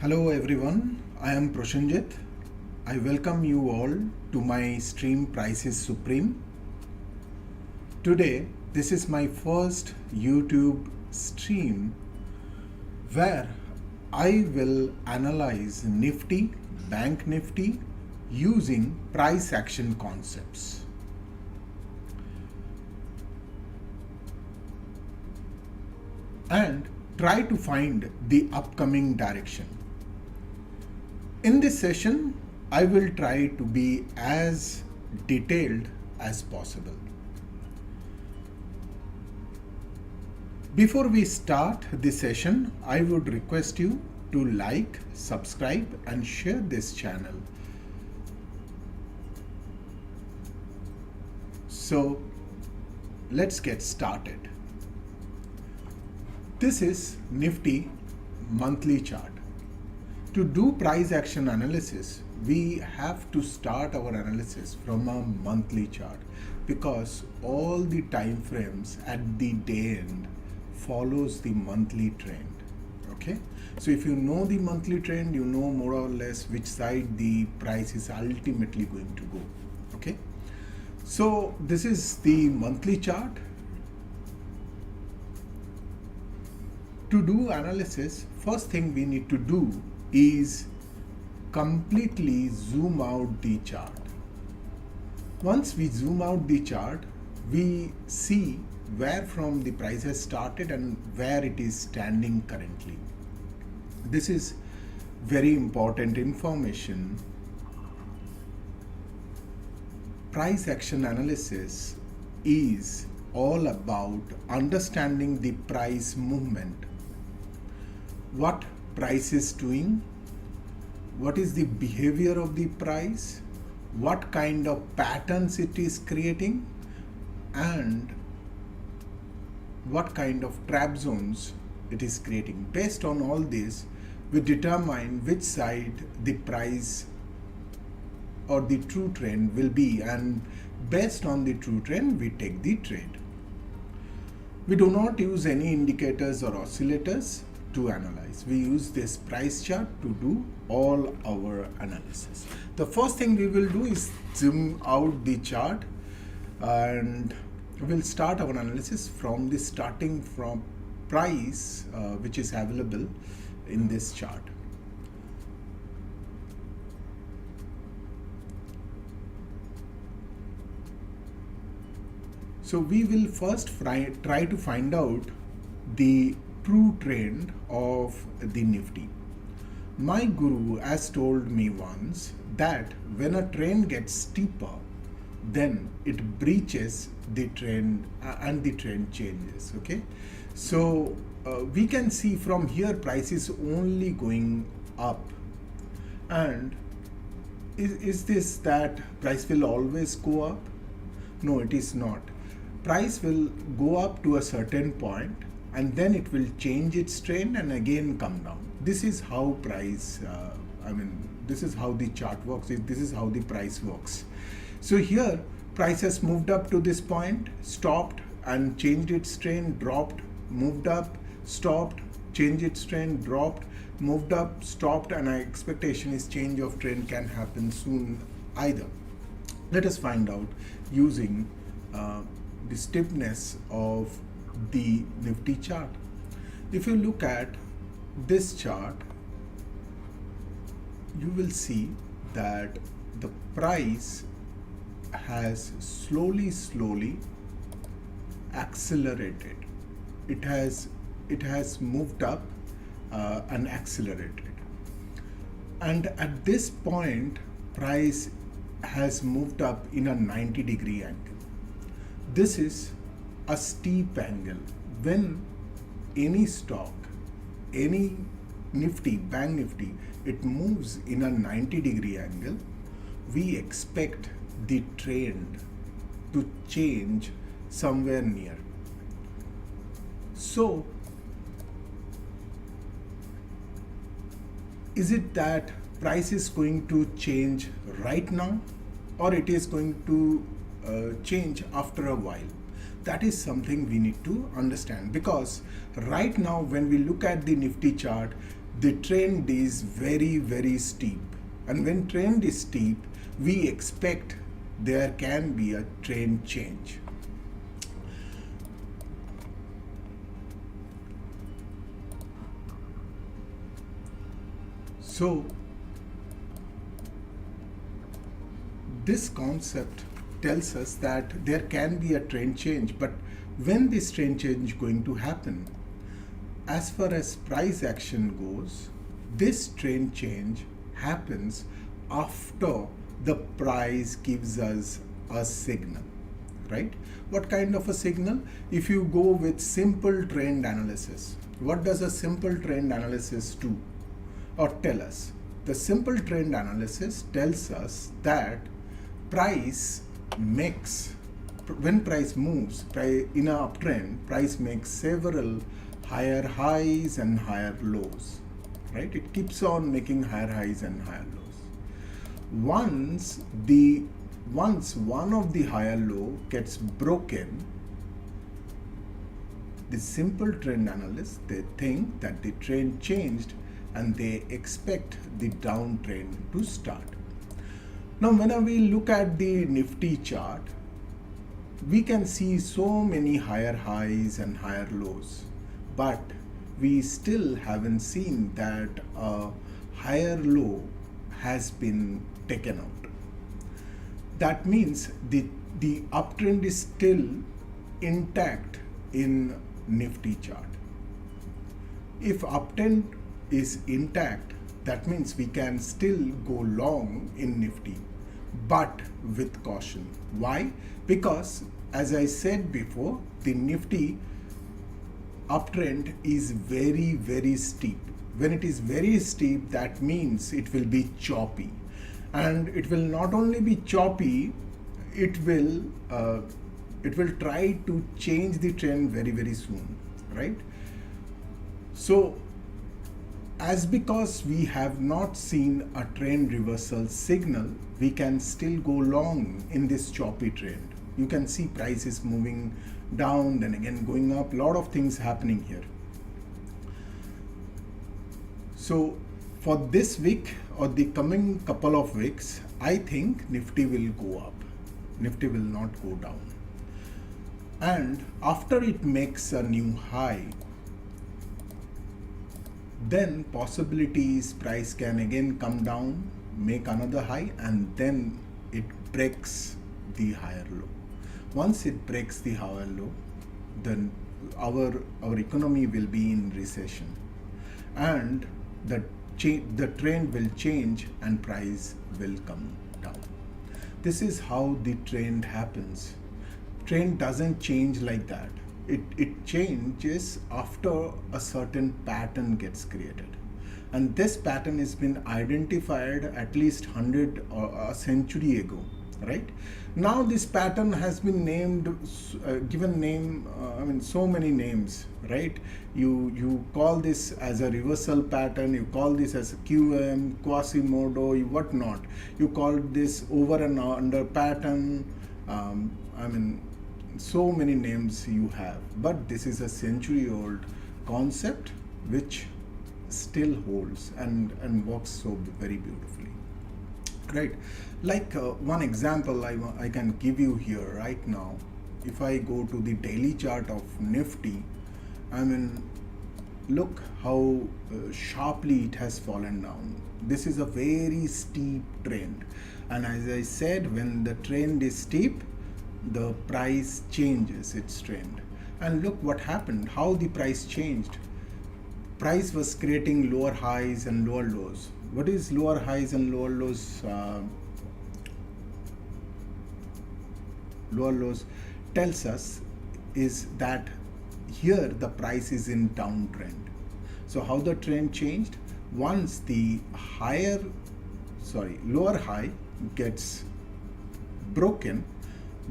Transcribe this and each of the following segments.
Hello everyone, I am Proshanjit. I welcome you all to my stream Price is Supreme. Today, this is my first YouTube stream where I will analyze Nifty, Bank Nifty using price action concepts. And try to find the upcoming direction. In this session, I will try to be as detailed as possible. Before we start this session, I would request you to like, subscribe and share this channel. So let's get started. This is Nifty monthly chart. To do price action analysis, we have to start our analysis from a monthly chart because all the time frames at the day end follows the monthly trend. Okay, so if you know the monthly trend, you know more or less which side the price is ultimately going to go. Okay, so this is the monthly chart. To do analysis, first thing we need to do is completely zoom out the chart. Once we zoom out the chart, we see where from the price has started and where it is standing currently. This is very important information. Price action analysis is all about understanding the price movement. What price is doing, what is the behavior of the price, what kind of patterns it is creating, and what kind of trap zones it is creating. Based on all this, we determine which side the price or the true trend will be, and based on the true trend, we take the trade. We do not use any indicators or oscillators to analyze. We use this price chart to do all our analysis. The first thing we will do is zoom out the chart and we'll start our analysis from the starting from price which is available in this chart. So we will first try to find out the true trend of the Nifty. My guru has told me once that when a trend gets steeper, then it breaches the trend and the trend changes. Okay, so we can see from here price is only going up, and is this that price will always go up? No, it is not. Price will go up to a certain point and then it will change its trend and again come down. This is how price, this is how the chart works. This is how the price works. So here price has moved up to this point, stopped and changed its trend, dropped, moved up, stopped, changed its trend, dropped, moved up, stopped, and our expectation is change of trend can happen soon either. Let us find out using the stiffness of the Nifty chart. If you look at this chart, you will see that the price has slowly accelerated. It has moved up and accelerated, and at this point price has moved up in a 90-degree angle. This is a steep angle. When any stock, any Nifty, Bank Nifty, it moves in a 90-degree angle, we expect the trend to change somewhere near. So, is it that price is going to change right now, or it is going to change after a while? That is something we need to understand, because right now when we look at the Nifty chart, the trend is very, very steep. And when trend is steep, we expect there can be a trend change. So this concept tells us that there can be a trend change, but when this trend change is going to happen? As far as price action goes, this trend change happens after the price gives us a signal, right? What kind of a signal? If you go with simple trend analysis, what does a simple trend analysis do or tell us? The simple trend analysis tells us that price makes, when price moves in an uptrend, price makes several higher highs and higher lows, right? It keeps on making higher highs and higher lows. Once one of the higher low gets broken, the simple trend analysts, they think that the trend changed and they expect the downtrend to start. Now, when we look at the Nifty chart, we can see so many higher highs and higher lows, but we still haven't seen that a higher low has been taken out. That means the uptrend is still intact in Nifty chart. If uptrend is intact, that means we can still go long in Nifty, but with caution. Why? Because as I said before, the Nifty uptrend is very, very steep. When it is very steep, that means it will be choppy, and it will not only be choppy, it will try to change the trend very, very soon, right? So as because we have not seen a trend reversal signal, we can still go long in this choppy trend. You can see prices moving down, then again going up, lot of things happening here. So for this week or the coming couple of weeks, I think Nifty will go up. Nifty will not go down. And after it makes a new high, then possibilities price can again come down, make another high, and then it breaks the higher low. Once it breaks the higher low, then our economy will be in recession, and the trend will change and price will come down. This is how the trend happens. Trend doesn't change like that. It changes after a certain pattern gets created, and this pattern has been identified at least 100 or a century ago, right? Now this pattern has been named, given name, so many names, right? You call this as a reversal pattern, you call this as a QM, Quasimodo, whatnot. You call this over and under pattern. So many names you have, but this is a century-old concept which still holds and works so very beautifully, right? Like one example I can give you here right now. If I go to the daily chart of Nifty, look how sharply it has fallen down. This is a very steep trend, and as I said, when the trend is steep, the price changes its trend. And look what happened, how the price changed. Price was creating lower highs and lower lows. What is lower highs and lower lows? Lower lows tells us is that here the price is in downtrend. So how the trend changed? Once the lower high gets broken,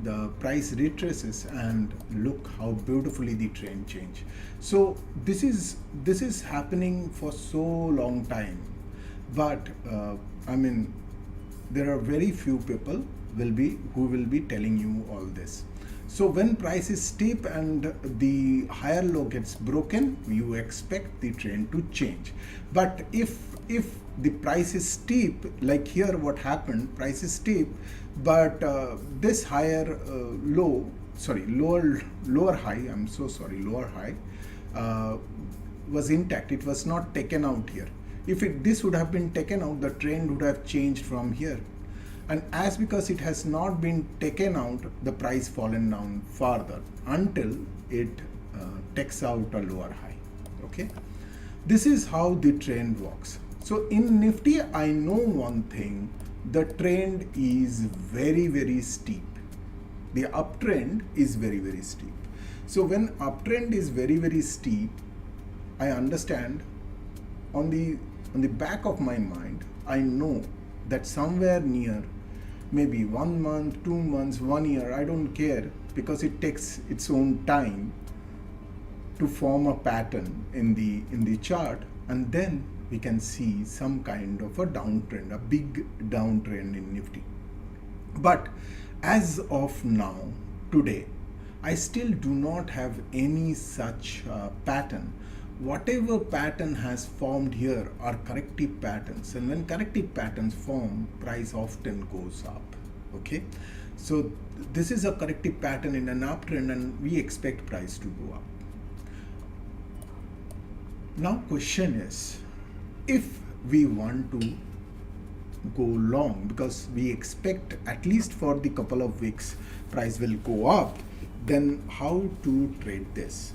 the price retraces, and look how beautifully the trend changed. So this is happening for so long time, but there are very few people who will be telling you all this. So when price is steep and the higher low gets broken, you expect the trend to change. But if the price is steep, like here what happened, price is steep, but this higher lower high, I'm so sorry, lower high was intact. It was not taken out here. If this would have been taken out, the trend would have changed from here. And as because it has not been taken out, the price fallen down further until it takes out a lower high. Okay, this is how the trend works. So in Nifty, I know one thing: the trend is very, very steep. The uptrend is very, very steep. So when uptrend is very, very steep, I understand on the back of my mind, I know that somewhere near maybe 1 month, 2 months, 1 year, I don't care, because it takes its own time to form a pattern in the chart, and then we can see some kind of a downtrend, a big downtrend in Nifty. But as of now, today, I still do not have any such pattern. Whatever pattern has formed here are corrective patterns, and when corrective patterns form, price often goes up. Okay, so this is a corrective pattern in an uptrend, and we expect price to go up. Now question is, if we want to go long, because we expect at least for the couple of weeks price will go up, then how to trade this?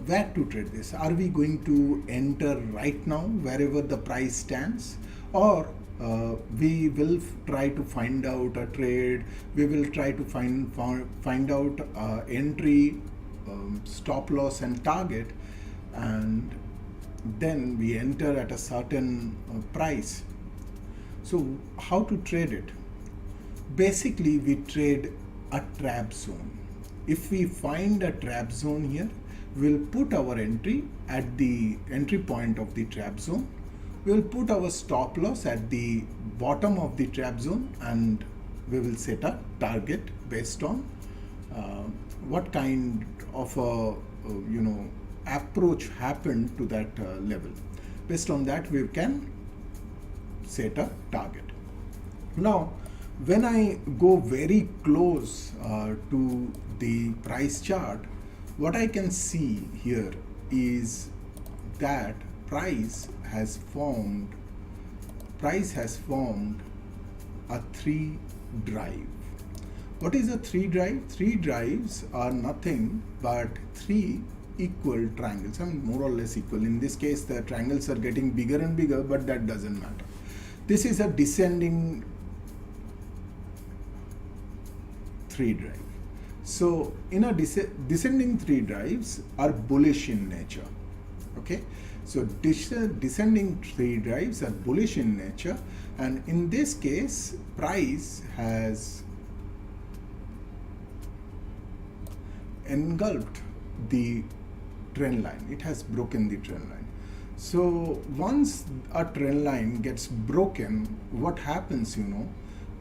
Where to trade this? Are we going to enter right now wherever the price stands, or we will try to find out a trade? We will try to find out entry, stop loss and target, and then we enter at a certain price. So how to trade it? Basically, we trade a trap zone. If we find a trap zone here, we'll put our entry at the entry point of the trap zone. We'll put our stop loss at the bottom of the trap zone, and we will set a target based on what kind of a approach happened to that level. Based on that, we can set a target. Now, when I go very close to the price chart, what I can see here is that price has formed a 3 drive. What is a 3 drive? 3 drives are nothing but 3 equal triangles, I mean more or less equal. In this case, the triangles are getting bigger and bigger, but that doesn't matter. This is a descending 3 drive. So in a descending 3 drives are bullish in nature. Okay, so descending 3 drives are bullish in nature, and in this case, price has engulfed the trend line. It has broken the trend line. So once a trend line gets broken, what happens,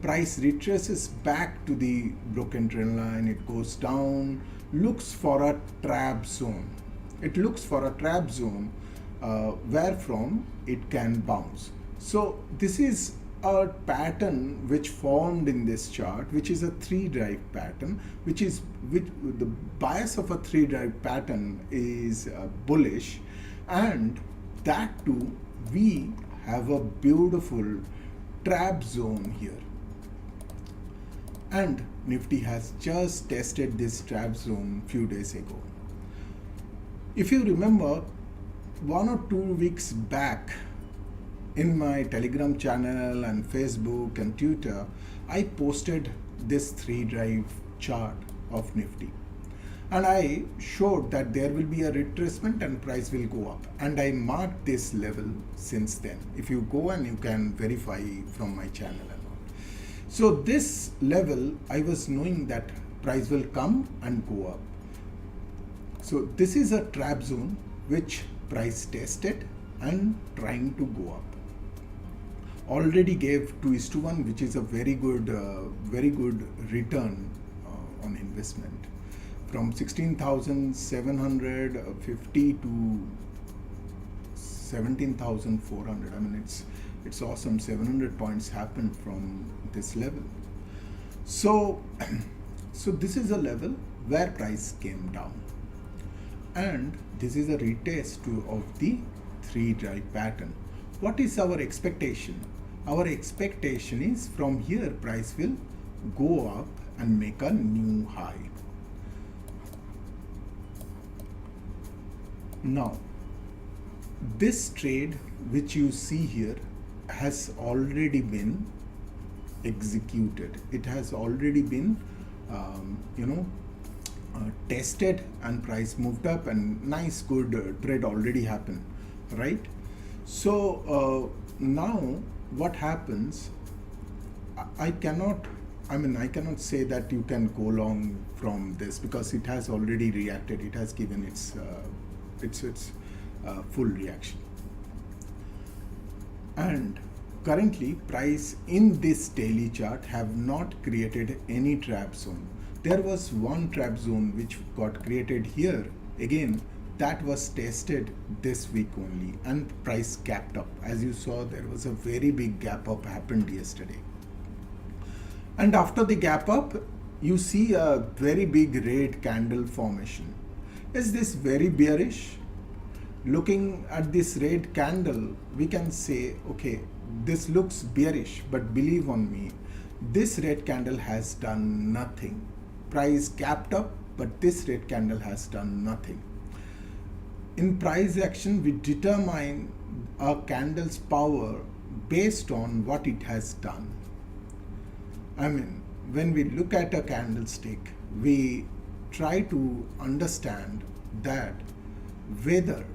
price retraces back to the broken trend line. It goes down, looks for a trap zone. It looks for a trap zone where from it can bounce. So this is a pattern which formed in this chart, which is a 3 drive pattern, which the bias of a 3 drive pattern is bullish, and that too we have a beautiful trap zone here. And Nifty has just tested this trap zone few days ago. If you remember, 1 or 2 weeks back, in my Telegram channel and Facebook and Twitter, I posted this 3 drive chart of Nifty, and I showed that there will be a retracement and price will go up, and I marked this level since then. If you go and you can verify from my channel and all. So this level, I was knowing that price will come and go up. So this is a trap zone which price tested and trying to go up. Already gave 2:1, which is a very good return on investment from 16,750 to 17,400. I mean, it's awesome. 700 points happened from this level. So so this is a level where price came down, and this is a retest of the 3-drive pattern. What is our expectation? Our expectation is from here price will go up and make a new high. Now, this trade which you see here has already been executed. It has already been tested, and price moved up, and nice good trade already happened, right? So now what happens, I cannot say that you can go long from this because it has already reacted. It has given its full reaction, and currently price in this daily chart have not created any trap zone. There was one trap zone which got created here. Again, that was tested this week only, and price gapped up. As you saw, there was a very big gap up happened yesterday, and after the gap up you see a very big red candle formation. Is this very bearish? Looking at this red candle, we can say, okay, this looks bearish, but believe on me, this red candle has done nothing. Price gapped up, but this red candle has done nothing. In price action, we determine a candle's power based on what it has done. I mean, when we look at a candlestick, we try to understand that whether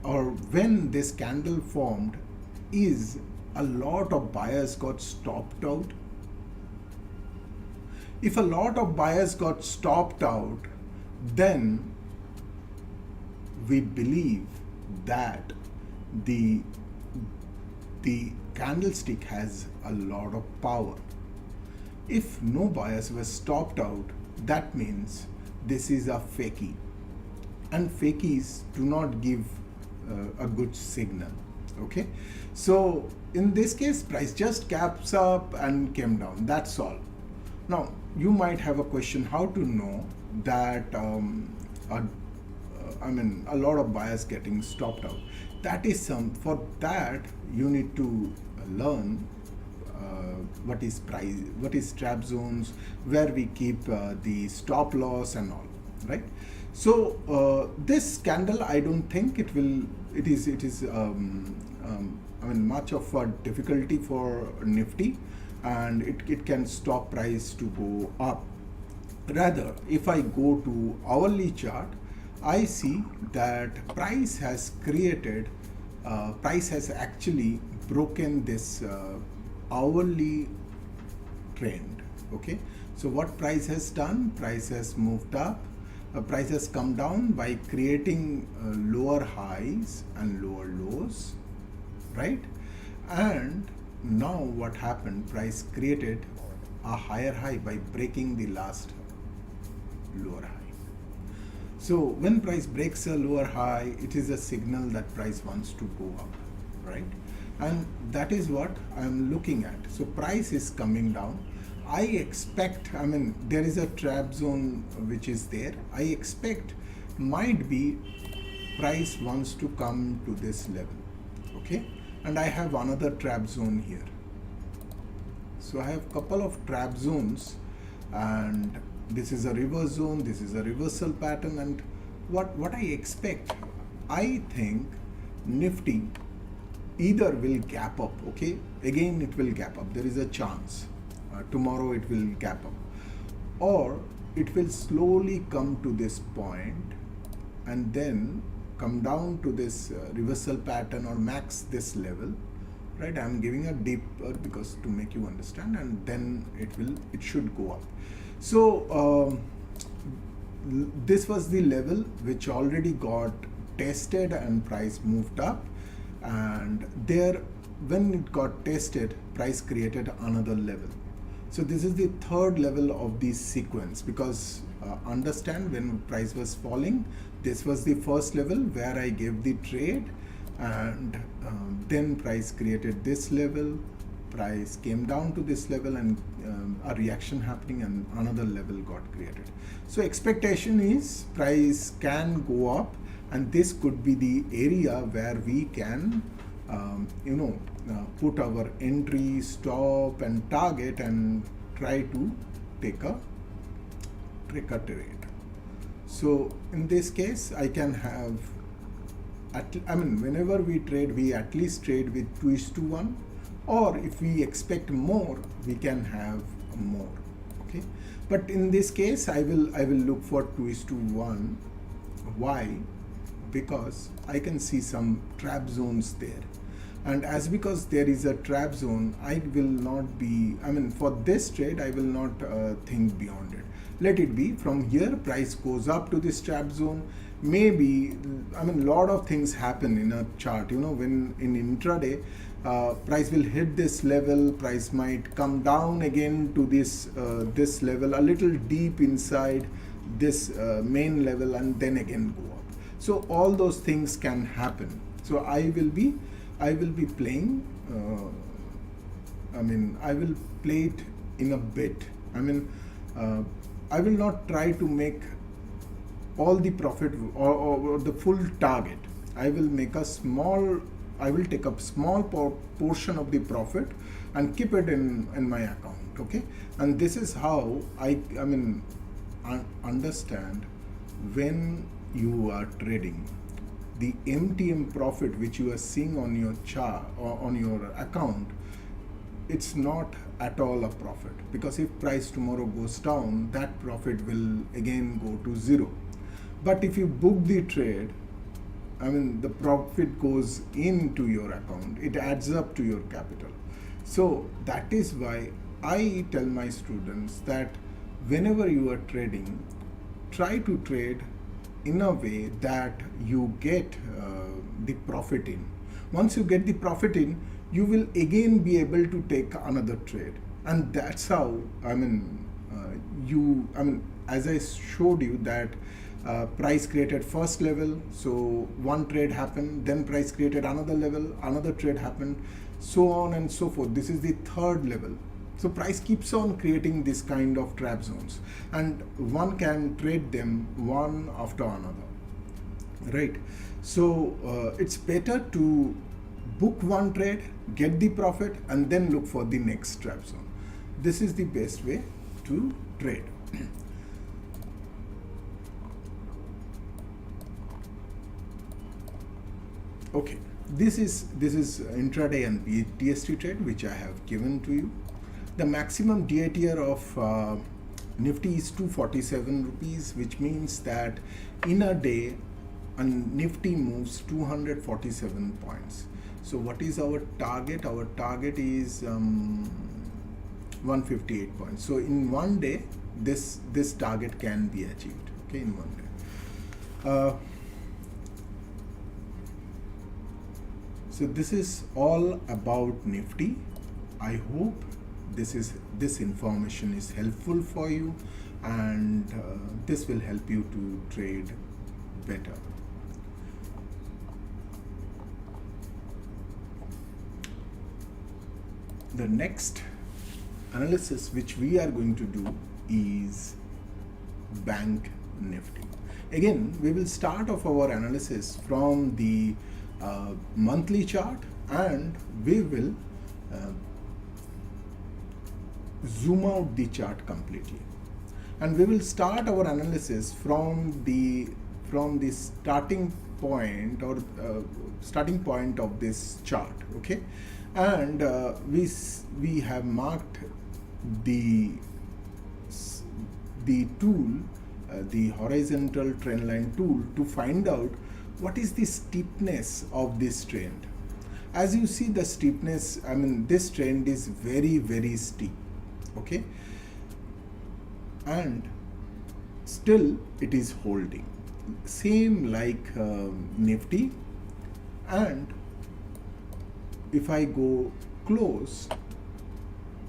or when this candle formed, is a lot of buyers got stopped out. If a lot of buyers got stopped out, then we believe that the candlestick has a lot of power. If no buyers were stopped out, that means this is a fakie, and fakies do not give a good signal. Okay, so in this case price just gaps up and came down, that's all. Now you might have a question, how to know that a lot of buyers getting stopped out. That is for that you need to learn what is price, what is trap zones, where we keep the stop loss and all, right? So this candle, I don't think it is much of a difficulty for Nifty, and it can stop price to go up. Rather, if I go to hourly chart, I see that price has actually broken this hourly trend. Okay, so what price has done? Price has moved up. Price has come down by creating lower highs and lower lows, right? And now what happened? Price created a higher high by breaking the last lower high. So when price breaks a lower high, it is a signal that price wants to go up, right? And that is what I'm looking at. So price is coming down. I expect, there is a trap zone which is there. I expect might be price wants to come to this level, okay? And I have another trap zone here. So I have couple of trap zones, and this is a reverse zone, this is a reversal pattern, and what I expect, I think Nifty either will gap up, okay? Again it will gap up, there is a chance. Tomorrow it will gap up, or it will slowly come to this point and then come down to this reversal pattern or max this level, right? I'm giving a deeper because to make you understand, and then it should go up. So this was the level which already got tested and price moved up, and there when it got tested, price created another level. So this is the third level of the sequence, because understand, when price was falling, this was the first level where I gave the trade, and then price created this level, price came down to this level, and a reaction happening, and another level got created. So expectation is price can go up, and this could be the area where we can put our entry, stop and target, and try to take a trade. So in this case, I can have whenever we trade, we at least trade with 2:1, or if we expect more, we can have more. Okay, but in this case, I will look for 2:1. Why? Because I can see some trap zones there, and because there is a trap zone, I will not be, for this trade, I will not think beyond it. Let it be. From here, price goes up to this trap zone. Maybe, lot of things happen in a chart, when in intraday, price will hit this level, price might come down again to this level, a little deep inside this main level, and then again go up. So all those things can happen. So I will be playing, I will play it in a bit. I will not try to make all the profit or the full target. I will take a small portion of the profit and keep it in my account. Okay, and this is how I understand, when you are trading, the MTM profit which you are seeing on your chart or on your account, it's not at all a profit, because if price tomorrow goes down, that profit will again go to zero. But if you book the trade, the profit goes into your account, it adds up to your capital. So that is why I tell my students that whenever you are trading, try to trade in a way that you get the profit in. Once you get the profit in, you will again be able to take another trade, and that's how as I showed you that price created first level, so one trade happened, then price created another level, another trade happened, so on and so forth. This is the third level. So price keeps on creating this kind of trap zones, and one can trade them one after another, right? So it's better to book one trade, get the profit, and then look for the next trap zone. This is the best way to trade. Okay, this is intraday and TST trade which I have given to you. The maximum DATR of Nifty is 247 rupees, which means that in a day, Nifty moves 247 points. So what is our target? Our target is 158 points. So in one day, this target can be achieved. Okay, in one day. So this is all about Nifty. I hope this information is helpful for you, and this will help you to trade better. The next analysis which we are going to do is Bank Nifty. Again, we will start off our analysis from the monthly chart, and we will zoom out the chart completely, and we will start our analysis from the starting point, or starting point of this chart. Okay, and we have marked the tool, the horizontal trend line tool, to find out what is the steepness of this trend. As you see, the steepness, this trend is very, very steep. Okay, and still it is holding, same like Nifty. And if I go close,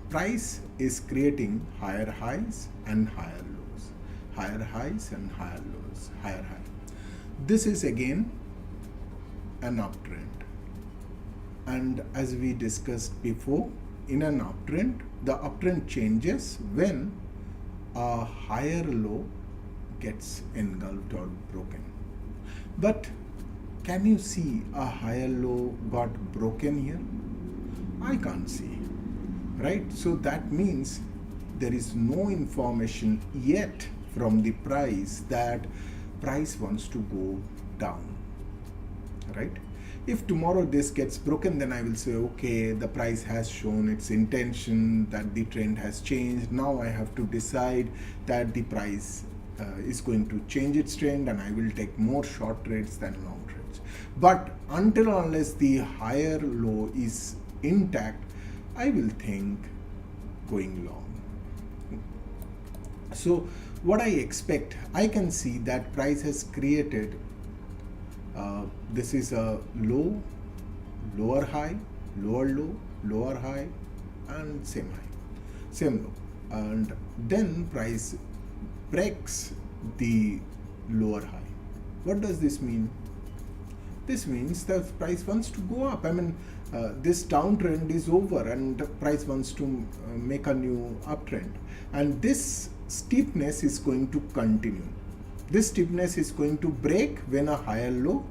price is creating higher highs and higher lows, higher highs and higher lows, higher high. This is again an uptrend, and as we discussed before, in an uptrend, the uptrend changes when a higher low gets engulfed or broken. But can you see a higher low got broken here? I can't see, right? So that means there is no information yet from the price that price wants to go down, right? If tomorrow this gets broken, then I will say, okay, the price has shown its intention that the trend has changed. Now I have to decide that the price is going to change its trend, and I will take more short trades than long trades. But until unless the higher low is intact, I will think going long. So what I expect, I can see that price has created this is a low, lower high, lower low, lower high, and same high, same low, and then price breaks the lower high. What does this mean? This means the price wants to go up. I mean, this downtrend is over and the price wants to make a new uptrend, and this steepness is going to continue. This steepness is going to break when a higher low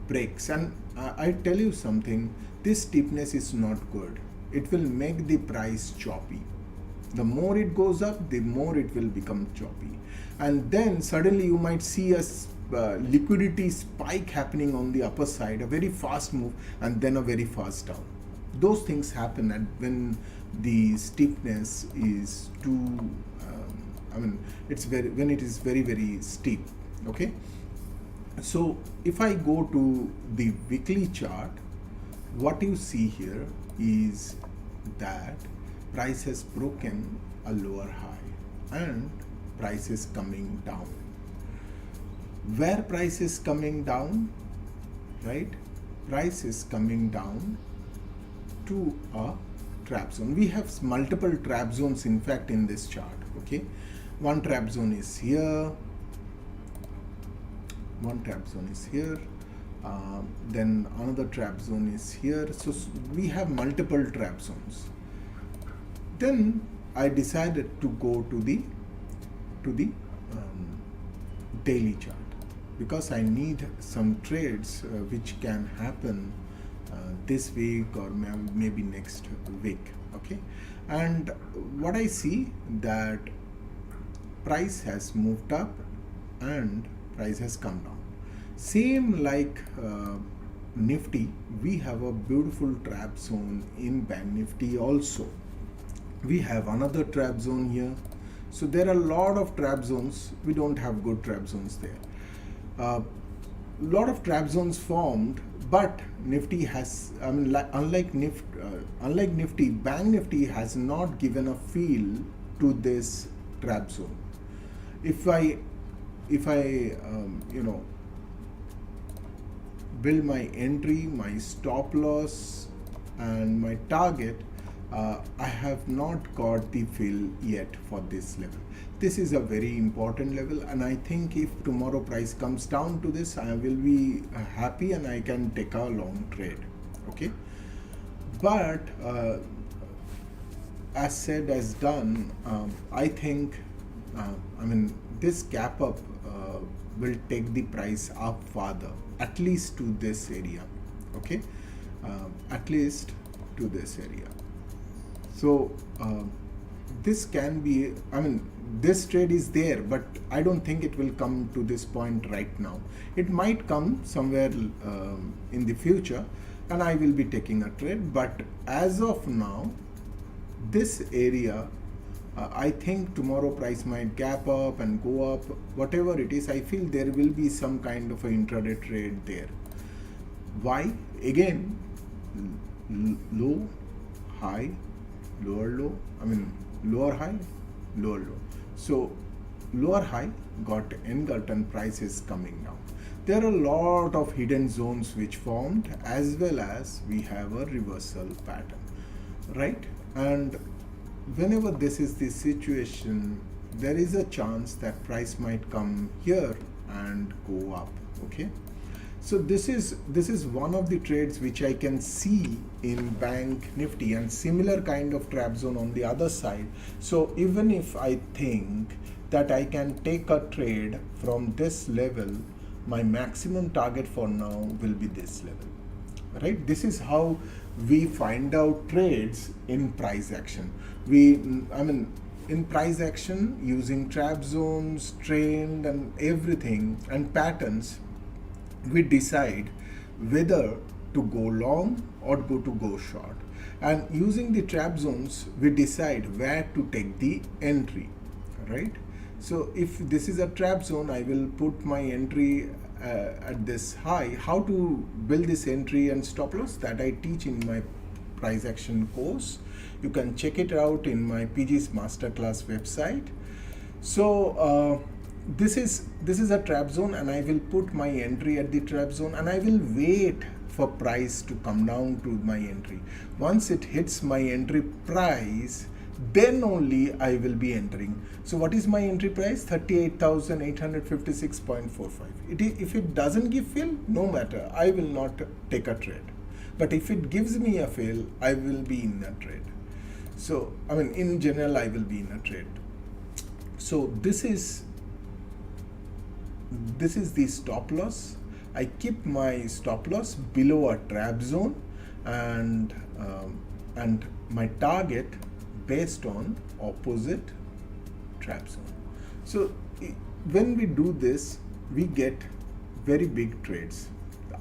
breaks, and I tell you something, this steepness is not good. It will make the price choppy. The more it goes up, the more it will become choppy, and then suddenly you might see a liquidity spike happening on the upper side, a very fast move, and then a very fast down. Those things happen when the steepness is too when it is very, very steep. Okay, so if I go to the weekly chart, what you see here is that price has broken a lower high and price is coming down. Where price is coming down, right? Price is coming down to a trap zone. We have multiple trap zones, in fact, in this chart. Okay, one trap zone is here, one trap zone is here, then another trap zone is here. So we have multiple trap zones. Then I decided to go to the daily chart, because I need some trades which can happen this week or maybe next week. Okay, and what I see that price has moved up and price has come down. Same like Nifty, we have a beautiful trap zone in Bank Nifty also. We have another trap zone here. So there are a lot of trap zones. We don't have good trap zones there. Lot of trap zones formed, but Nifty has, unlike Nifty, Bank Nifty has not given a feel to this trap zone. If I build my entry, my stop loss, and my target, I have not got the fill yet for this level. This is a very important level, and I think if tomorrow price comes down to this, I will be happy and I can take a long trade. Okay, but as said as done, I think this gap up will take the price up further, at least to this area. Okay, at least to this area. So this can be, this trade is there, but I don't think it will come to this point right now. It might come somewhere in the future, and I will be taking a trade. But as of now, this area, I think tomorrow price might gap up and go up. Whatever it is, I feel there will be some kind of an intraday trade there. Why? Again, low, high, lower low, lower high, lower low. So lower high got engulfed and price is coming down. There are a lot of hidden zones which formed, as well as we have a reversal pattern, right? And whenever this is the situation, there is a chance that price might come here and go up. Okay, so this is one of the trades which I can see in Bank Nifty, and similar kind of trap zone on the other side. So even if I think that I can take a trade from this level, my maximum target for now will be this level, right? This is how we find out trades in price action. In price action, using trap zones, trend, and everything and patterns, we decide whether to go long or go short. And using the trap zones, we decide where to take the entry, right? So if this is a trap zone, I will put my entry at this high. How to build this entry and stop loss, that I teach in my price action course. You can check it out in my PG's masterclass website. So this is a trap zone, and I will put my entry at the trap zone, and I will wait for price to come down to my entry. Once it hits my entry price, then only I will be entering. So what is my entry price? 38,856.45. If it doesn't give fill, no matter, I will not take a trade. But if it gives me a fill, I will be in a trade. So in general, I will be in a trade. So this is the stop loss. I keep my stop loss below a trap zone, and my target based on opposite trap zone. So when we do this, we get very big trades,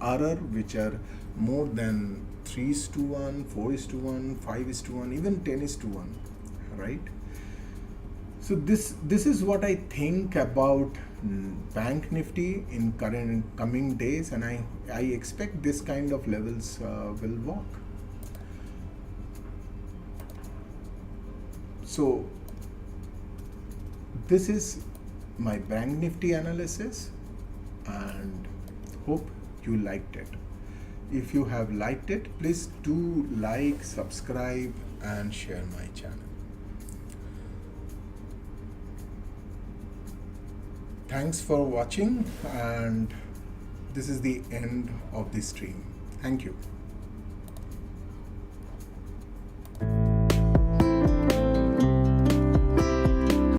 RR which are more than 3:1, 4:1, 5:1, even 10:1, right? So this is what I think about Bank Nifty in coming days, and I expect this kind of levels will work. So this is my Bank Nifty analysis, and hope you liked it. If you have liked it, please do like, subscribe, and share my channel. Thanks for watching, and this is the end of the stream. Thank you.